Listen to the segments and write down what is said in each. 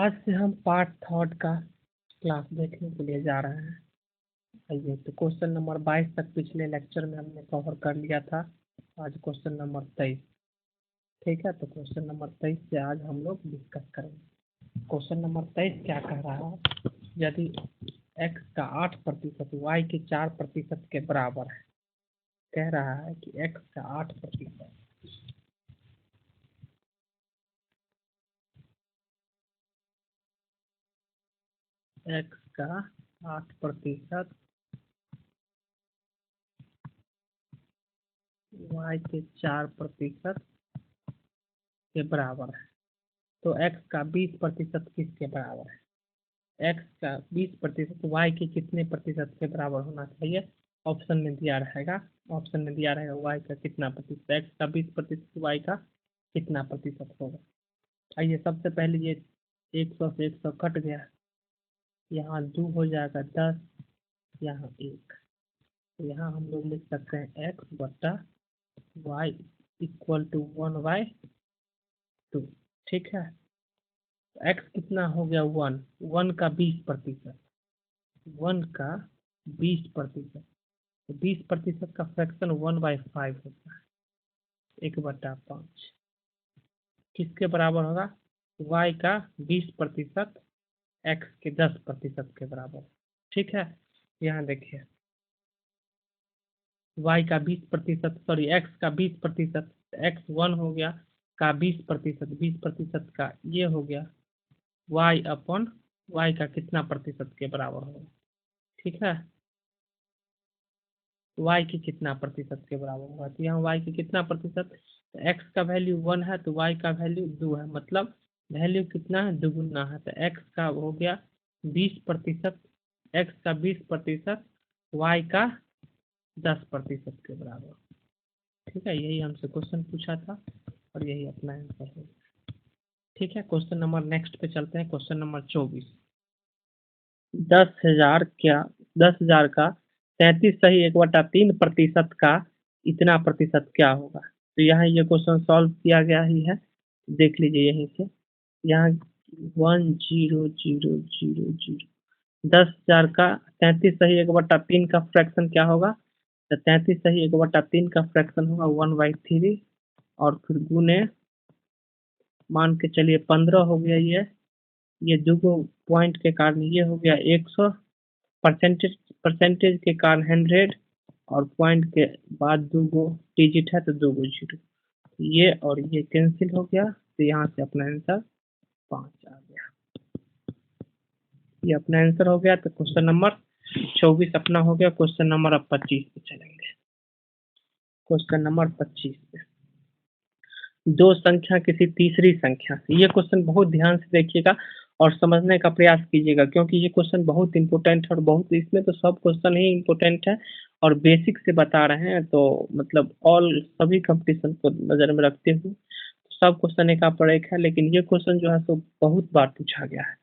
आज से हम पार्ट थर्ड का क्लास देखने के लिए जा रहे हैं। आइए, तो क्वेश्चन नंबर 22 तक पिछले लेक्चर में हमने कवर कर लिया था। आज क्वेश्चन नंबर 23। ठीक है, तो क्वेश्चन नंबर 23 से आज हम लोग डिस्कस करेंगे। क्वेश्चन नंबर 23 क्या कह रहा है? यदि x का 8% y के 4% के बराबर है। कह रहा है कि x का 8%, x का 8%, y के 4% के बराबर है। तो x का 20% किसके बराबर है? x का 20% y के कितने प्रतिशत के बराबर होना चाहिए? ऑप्शन में दिया रहेगा y का कितना प्रतिशत, x का 20%, y का कितना प्रतिशत होगा। आइए, सबसे पहले ये 100 से 100 कट गया, यहाँ 2 हो जाएगा 10, यहाँ 1। तो यहाँ हम लोग लिख सकते हैं x बट्टा y इक्वल टू 1/2। ठीक है, x कितना हो गया? 1। 1 का 20%, 1 का 20%, तो 20% का फ्रैक्शन 1/5 होता है, 1/5 किसके बराबर होगा? y का 20% x के 10% के बराबर। ठीक है, यहाँ देखिए y का 20%, सॉरी x का 20%, x 1 हो गया का 20%, 20% का ये हो गया y अपॉन y का कितना प्रतिशत के बराबर होगा। ठीक है, y की कितना प्रतिशत के बराबर होगा, तो यहाँ y की कितना प्रतिशत, तो x का वैल्यू 1 है तो y का वैल्यू 2 है, मतलब वैल्यू कितना है? दुगुना है। तो x का हो गया 20%, x का 20%, y का 10% के बराबर। ठीक है, यही हमसे क्वेश्चन पूछा था और यही अपना आंसर है। ठीक है, क्वेश्चन नंबर नेक्स्ट पे चलते हैं। Question number 24। 10,000 का 33 सही 1/3% का इतना प्रतिशत क्या होगा? तो यहाँ ये क्वेश्चन सॉल्व किया गया ही है, देख लीजिए यहीं से। यहाँ 10,000, 10,000 का 33 सही 1/3 का फ्रैक्शन क्या होगा? तो 33 सही 1/3 का फ्रैक्शन होगा 1/3, और फिर गुने, मान के चलिए 15 हो गया। ये दो पॉइंट के कारण ये हो गया 100, परसेंटेज के कारण 100, और पॉइंट के बाद 2 डिजिट है तो 2 जीरो, ये और ये कैंसिल हो गया, तो यहाँ से अपना आंसर 5 आ गया। ये अपना आंसर हो गया। तो क्वेश्चन नंबर 24 अपना हो गया। क्वेश्चन नंबर अब 25 पे चलेंगे। क्वेश्चन नंबर 25 पे, दो संख्या किसी तीसरी संख्या से, ये क्वेश्चन बहुत ध्यान से देखिएगा और समझने का प्रयास कीजिएगा, क्योंकि ये क्वेश्चन बहुत इंपॉर्टेंट है और बहुत, इसमें तो सब क्वेश्चन ही इंपॉर्टेंट है और बेसिक से बता रहे हैं, तो मतलब ऑल सभी कंपटीशन को नजर में रखते हुए सब क्वेश्चन एक पर एक है, लेकिन ये क्वेश्चन जो है सो बहुत बार पूछा गया है,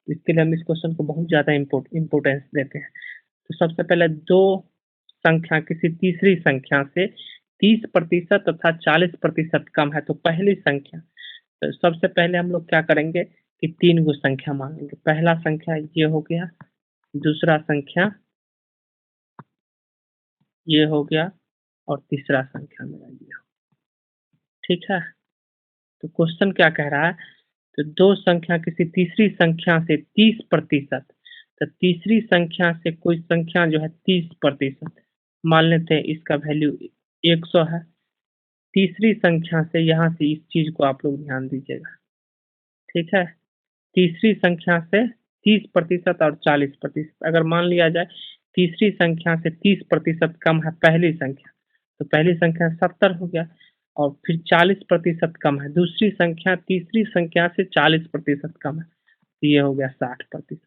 इसके लिए हम इस क्वेश्चन को बहुत ज्यादा इम्पोर्टेंस देते हैं। तो सबसे पहले, दो संख्या किसी तीसरी संख्या से 30% तथा 40% कम है, तो पहली संख्या, तो सबसे पहले हम लोग क्या करेंगे कि 3 गो संख्या मान लेंगे। पहला संख्या ये हो गया, दूसरा संख्या ये हो गया, और तीसरा संख्या मेरा ये हो। ठीक है, तो क्वेश्चन क्या कह रहा है? तो दो संख्या किसी तीसरी संख्या से 30%, तो तीसरी संख्या से कोई संख्या जो है 30%, मान लेते हैं इसका वैल्यू 100 है। तीसरी संख्या से, यहाँ से इस चीज को आप लोग ध्यान दीजिएगा। ठीक है, तीसरी संख्या से 30% और 40%, अगर मान लिया जाए तीसरी संख्या से 30% कम है पहली संख्या, तो पहली संख्या 70 हो गया, और फिर 40% कम है दूसरी संख्या, तीसरी संख्या से 40% कम है, तो ये हो गया 60%।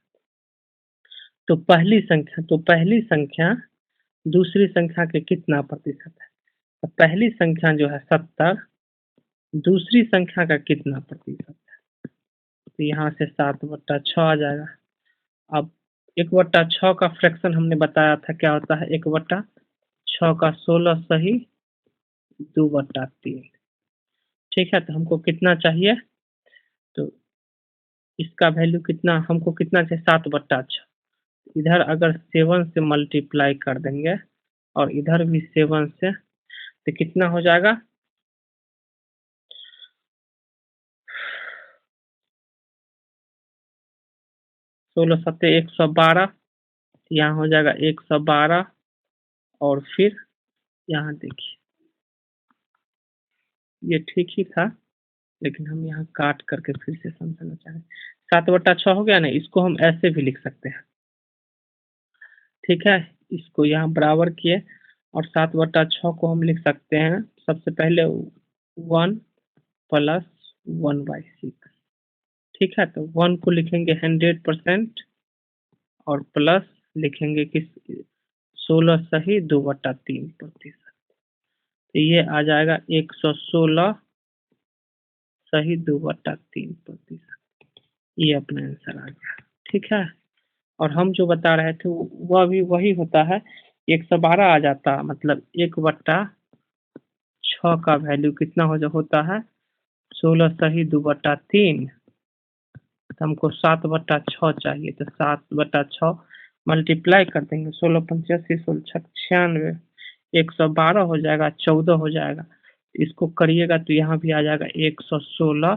तो पहली संख्या दूसरी संख्या के कितना प्रतिशत है? तो पहली संख्या जो है 70, दूसरी संख्या का कितना प्रतिशत है? तो यहाँ से 7/6 आ जाएगा। अब 1/6 का फ्रैक्शन हमने बताया था क्या होता है, 1/6 का 16 सही 2/3। ठीक है, तो हमको कितना चाहिए? तो इसका वैल्यू कितना, हमको कितना चाहिए 7/6। इधर अगर 7 से मल्टीप्लाई कर देंगे और इधर भी 7 से, तो कितना हो जाएगा, 16 7 112, यहाँ हो जाएगा 112। और फिर यहाँ देखिए, ये ठीक ही था, लेकिन हम यहाँ काट करके फिर से समझना चाह रहे हैं। 7/6 हो गया ना, इसको हम ऐसे भी लिख सकते हैं, ठीक है। इसको यहाँ बराबर किए और 7/6 को हम लिख सकते हैं, सबसे पहले 1 + 1/6, ठीक है। तो 1 को लिखेंगे 100% और प्लस लिखेंगे किस, 16 सही 2/3%। तो ये आ जाएगा 116 सही 2/3%। ये अपना आंसर आ गया, ठीक है। और हम जो बता रहे थे वह भी वही होता है, 112 आ जाता, मतलब 1/6 का वैल्यू कितना होता है, 16 सही 2/3। तो हमको 7/6 चाहिए, तो 7/6 मल्टीप्लाई कर देंगे, 16 85 16 96, 112 हो जाएगा, 14 हो जाएगा। इसको करिएगा तो यहाँ भी आ जाएगा 116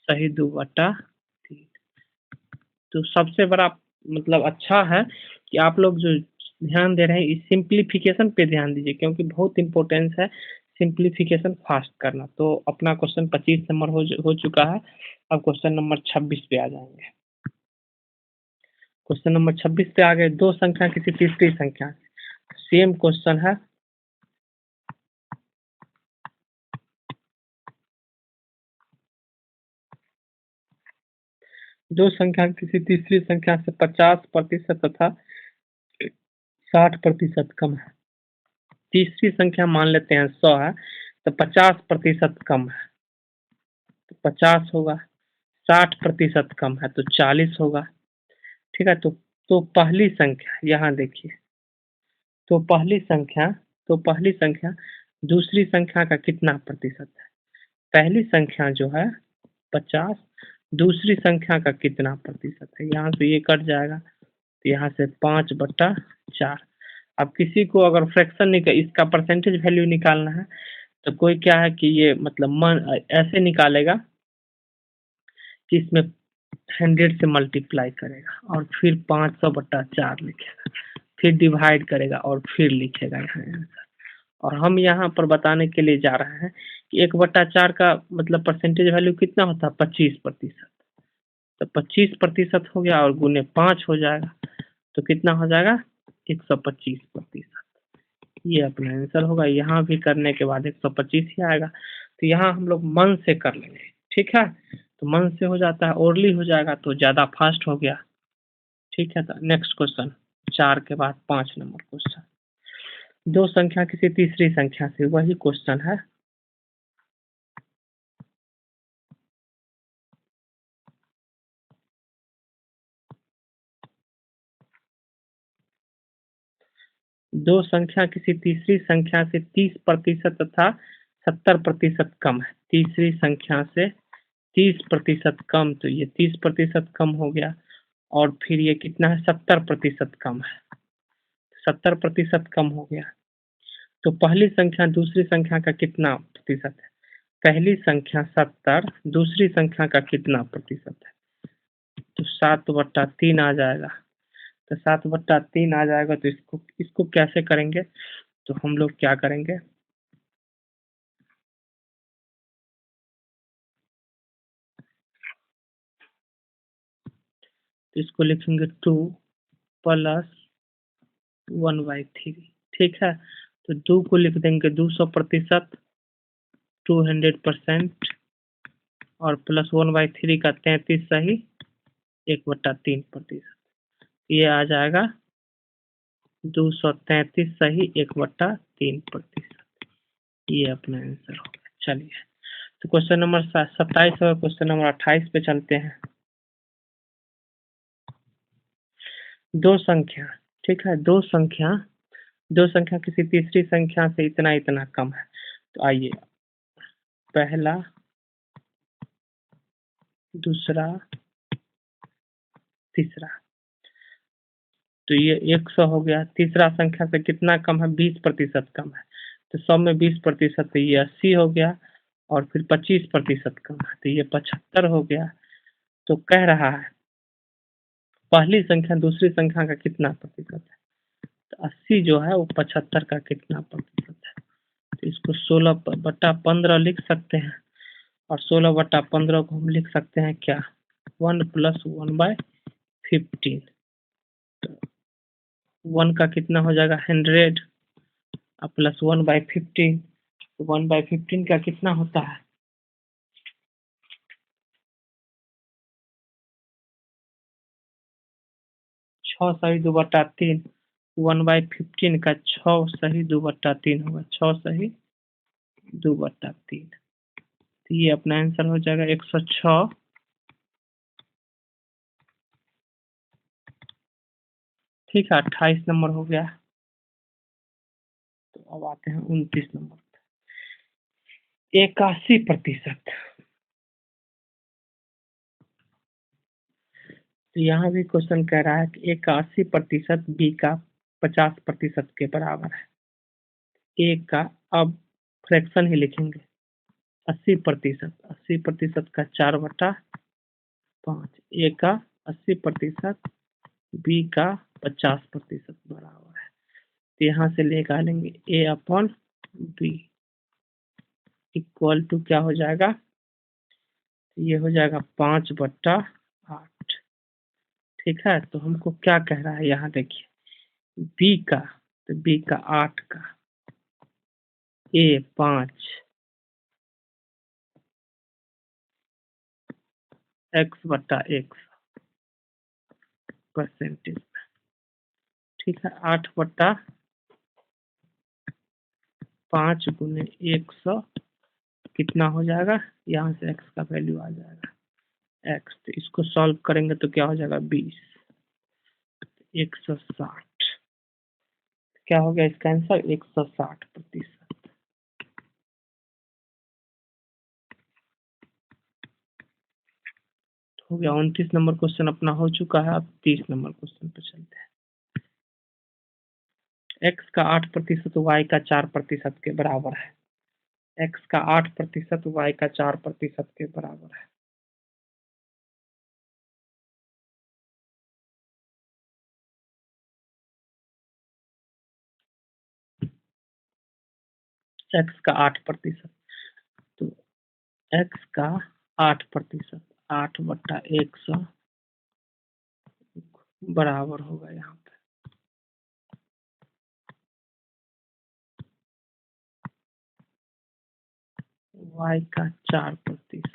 सही 2/3। तो सबसे बड़ा मतलब अच्छा है कि आप लोग जो ध्यान दे रहे हैं, इस सिंप्लीफिकेशन पे ध्यान दीजिए, क्योंकि बहुत इम्पोर्टेंस है सिंप्लीफिकेशन फास्ट करना। तो अपना क्वेश्चन 25 नंबर हो चुका है, अब क्वेश्चन नंबर 26 पे आ जाएंगे। क्वेश्चन नंबर 26 पे आ गए, दो संख्या किसी तीसरी संख्या, सेम क्वेश्चन है। दो संख्या किसी तीसरी संख्या से 50% तथा 60% कम है। तीसरी संख्या मान लेते हैं 100 है, तो 50% कम है तो 50 होगा, 60% कम है तो 40 होगा, ठीक है। तो पहली संख्या यहाँ देखिए, तो पहली संख्या दूसरी संख्या का कितना प्रतिशत है। पहली संख्या जो है 50, दूसरी संख्या का कितना प्रतिशत है, यहाँ से ये कट जाएगा, तो यहाँ से 5/4। अब किसी को अगर फ्रैक्शन निकाल, इसका परसेंटेज वैल्यू निकालना है, तो कोई क्या है कि ये मतलब मन ऐसे निकालेगा कि इसमें 100 से मल्टीप्लाई करेगा और फिर 500/4 लिखेगा, फिर डिवाइड करेगा और फिर लिखेगा यहाँ आंसर। और हम यहाँ पर बताने के लिए जा रहे हैं कि 1/4 का मतलब परसेंटेज वैल्यू कितना होता है, 25%। तो 25% हो गया और गुने 5 हो जाएगा, तो कितना हो जाएगा, 125%। ये अपना आंसर होगा। यहाँ भी करने के बाद 125 ही आएगा। तो यहाँ हम लोग मन से कर लेंगे, ठीक है। तो मन से हो जाता है, ओरली हो जाएगा तो ज़्यादा फास्ट हो गया, ठीक है। तो नेक्स्ट क्वेश्चन, 4 के बाद 5 नंबर क्वेश्चन, दो संख्या किसी तीसरी संख्या से, वही क्वेश्चन है। दो संख्या किसी तीसरी संख्या से 30% तथा 70% कम है। तीसरी संख्या से 30% कम, तो ये 30% कम हो गया, और फिर ये कितना है, 70% कम है, 70% कम हो गया। तो पहली संख्या दूसरी संख्या का कितना प्रतिशत है, पहली संख्या 70, दूसरी संख्या का कितना प्रतिशत है, तो 7/3 आ जाएगा। तो 7/3 आ जाएगा, तो इसको इसको कैसे करेंगे, तो हम लोग क्या करेंगे, तो इसको लिखेंगे 2 + 1/3, ठीक है। तो 2 को लिख देंगे 200%, 200%, और प्लस 1/3 का 33 सही 1/3%। ये आ जाएगा 233 सही 1/3%। ये अपना आंसर होगा। चलिए, तो क्वेश्चन नंबर 27 और क्वेश्चन नंबर 28 पे चलते हैं। दो संख्या, ठीक है, दो संख्या किसी तीसरी संख्या से इतना इतना कम है। तो आइए, पहला, दूसरा, तीसरा, तो ये 100 हो गया। तीसरा संख्या से कितना कम है? 20% कम है, तो 100 में 20% तो ये 80 हो गया, और फिर 25% कम है तो ये 75 हो गया। तो कह रहा है पहली संख्या दूसरी संख्या का कितना प्रतिशत है? तो 80 जो है वो 75 का कितना प्रतिशत है? तो इसको 16/15 लिख सकते हैं, और 16/15 को हम लिख सकते हैं क्या? 1 + 1/15। तो 1 का कितना हो जाएगा? 100, प्लस 1/15, 1/15 का कितना होता है? 6 सही 2/3, 1/15 का 6 सही 2/3 होगा, 6 सही 2/3। तो ये अपना आंसर हो जाएगा 106। ठीक है, 28 नंबर हो गया। तो अब आते हैं 29 नंबर पे। 81%। तो यहाँ भी क्वेश्चन कह रहा है कि 81% बी का 50% के बराबर है। ए का, अब फ्रैक्शन ही लिखेंगे, 80%, 80% का 4/5, ए का 80%, बी का 50% बराबर है। तो यहाँ से निकालेंगे ए अपॉन बी इक्वल टू क्या हो जाएगा? ये हो जाएगा 5/8। ठीक है, तो हमको क्या कह रहा है यहाँ देखिए, बी का, तो बी का 8 का, ए 5, x/x परसेंटेज। ठीक है, 8/5 गुने 100 कितना हो जाएगा? यहाँ से x का वैल्यू आ जाएगा x, तो इसको सॉल्व करेंगे तो क्या हो जाएगा? 20, 160। क्या हो गया इसका आंसर? 160%। हो गया। 29 नंबर क्वेश्चन अपना हो चुका है। अब 30 नंबर क्वेश्चन पे चलते हैं। x का 8% y का 4% के बराबर है। x का 8% y का 4% के बराबर है। x का 8%, तो x का 8%, 8/100 बराबर होगा यहाँ पे y का 4%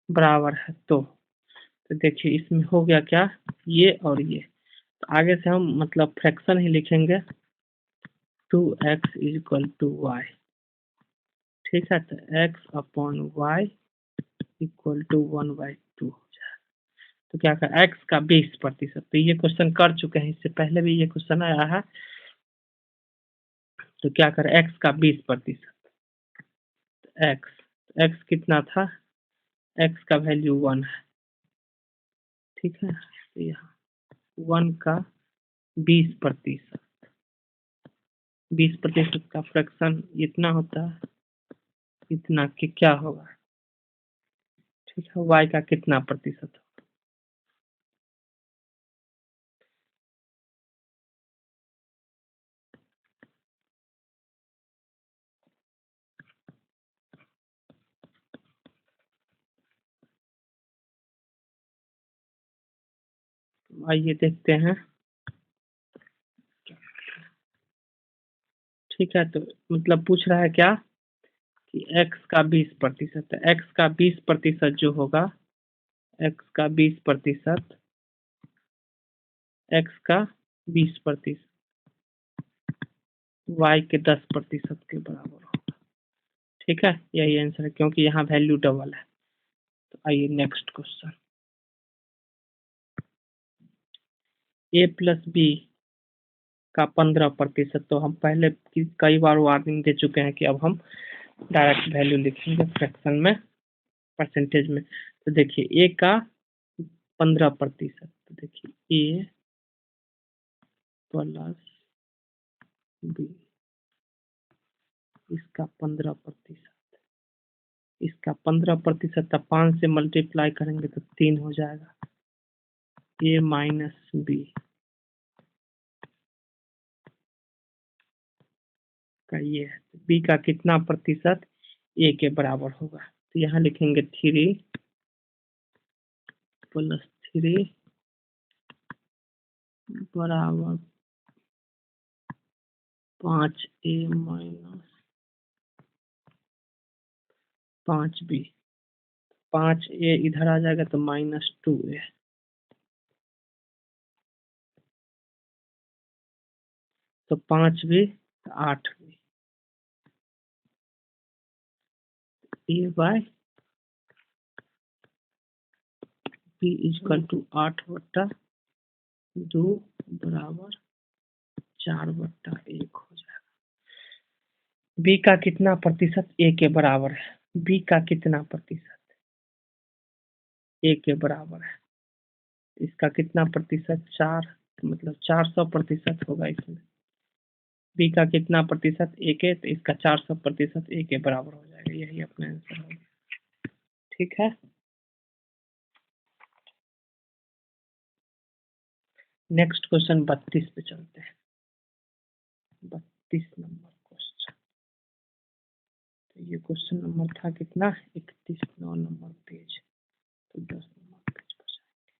बराबर है। तो देखिए इसमें हो गया क्या, ये और ये, तो आगे से हम मतलब फ्रैक्शन ही लिखेंगे, 2x = y। ठीक है, तो x upon y equal to 1/2 हो जाए। तो क्या कर x का 20%, तो ये क्वेश्चन कर चुके हैं, इससे पहले भी ये क्वेश्चन आया है। तो क्या कर x का 20%, x कितना था? x का वैल्यू 1 है। ठीक है, तो यहाँ 1 का 20%, 20% का फ्रैक्शन इतना होता है, इतना कि क्या होगा? ठीक है, y का कितना प्रतिशत होगा? आइए देखते हैं। ठीक है, तो मतलब पूछ रहा है क्या कि x का 20%, x का 20% जो होगा, x का 20%, x का 20% y के 10% के बराबर होगा। ठीक है, यही आंसर है क्योंकि यहाँ वैल्यू डबल है। तो आइए next question. a plus B का 15%, तो हम पहले कई बार वार्निंग दे चुके हैं कि अब हम डायरेक्ट वैल्यू लिखेंगे फ्रैक्शन में। परसेंटेज में। तो देखिए ए का 15%, तो देखिए ए प्लस बी, इसका 15%, इसका 15%, तब 5 से मल्टीप्लाई करेंगे तो 3 हो जाएगा, ए माइनस बी का ये है। बी का कितना प्रतिशत ए के बराबर होगा, तो यहाँ लिखेंगे 3 प्लस 3 बराबर 5a माइनस 5b। 5a इधर आ जाएगा तो -2a, तो 5b 8b, A by B equal to 8/2 बराबर 4/1 हो जाएगा। बी का कितना प्रतिशत ए के बराबर है, बी का कितना प्रतिशत ए के बराबर है, इसका कितना प्रतिशत 4, मतलब 400% होगा इसमें। बी का कितना प्रतिशत ए के, तो इसका 400% ए के बराबर हो जाएगा, यही अपना आंसर होगा। ठीक है, नेक्स्ट क्वेश्चन 32 पे चलते हैं। 32 नंबर क्वेश्चन, तो ये क्वेश्चन नंबर था कितना, 31, 9 नंबर पेज, तो 10 नंबर पेज पर जाएंगे।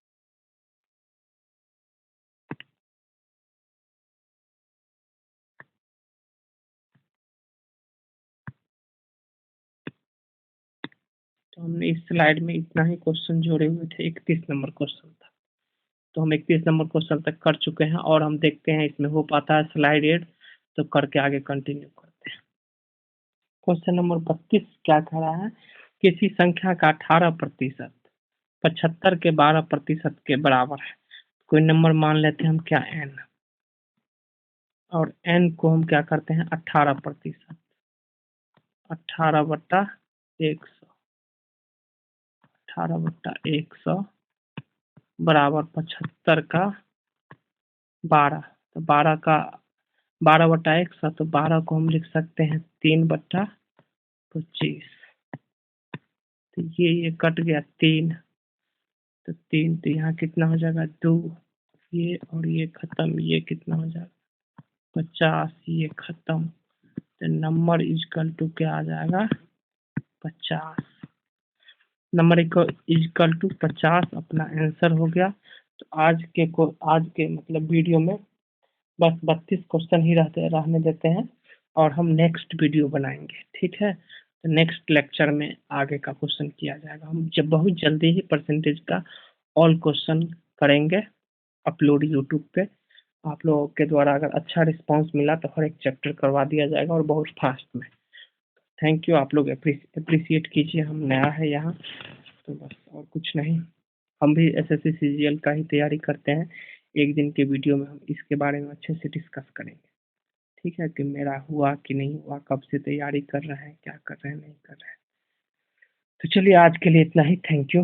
तो हमने इस स्लाइड में इतना ही क्वेश्चन जोड़े हुए थे, 31 नंबर क्वेश्चन था, तो हम 31 नंबर क्वेश्चन तक कर चुके हैं, और हम देखते हैं इसमें हो पाता है स्लाइड 8, तो करके आगे कंटिन्यू करते हैं। क्वेश्चन नंबर 32 क्या कह रहा है, किसी संख्या का 18% 75 के 12% के बराबर है। कोई नंबर मान लेते हैं हम, क्या n, और n को हम क्या करते हैं 18%, 18/100, 18/100 बराबर 75 का 12, तो 12 का 12/100, तो 12 को हम लिख सकते हैं 3/25, तो ये कट गया 3, तो 3, तो यहाँ कितना हो जाएगा 2, ये और ये खत्म, ये कितना हो जाएगा 50, ये खत्म, तो नंबर इजकल टू क्या आ जाएगा 50, नंबर इजकल टू 50 अपना आंसर हो गया। तो आज के मतलब वीडियो में बस 32 क्वेश्चन ही रहने देते हैं, और हम नेक्स्ट वीडियो बनाएंगे। ठीक है, तो नेक्स्ट लेक्चर में आगे का क्वेश्चन किया जाएगा। हम जब बहुत जल्दी ही परसेंटेज का ऑल क्वेश्चन करेंगे अपलोड यूट्यूब पे। आप लोगों के द्वारा अगर अच्छा रिस्पांस मिला तो हर एक चैप्टर करवा दिया जाएगा, और बहुत फास्ट में। थैंक यू, आप लोग अप्रिशिएट कीजिए, हम नया है यहाँ, तो बस और कुछ नहीं। हम भी एसएससी सीजीएल का ही तैयारी करते हैं, एक दिन के वीडियो में हम इसके बारे में अच्छे से डिस्कस करेंगे। ठीक है, कि मेरा हुआ कि नहीं हुआ, कब से तैयारी कर रहे हैं, क्या कर रहे हैं, नहीं कर रहे हैं। तो चलिए आज के लिए इतना ही, थैंक यू।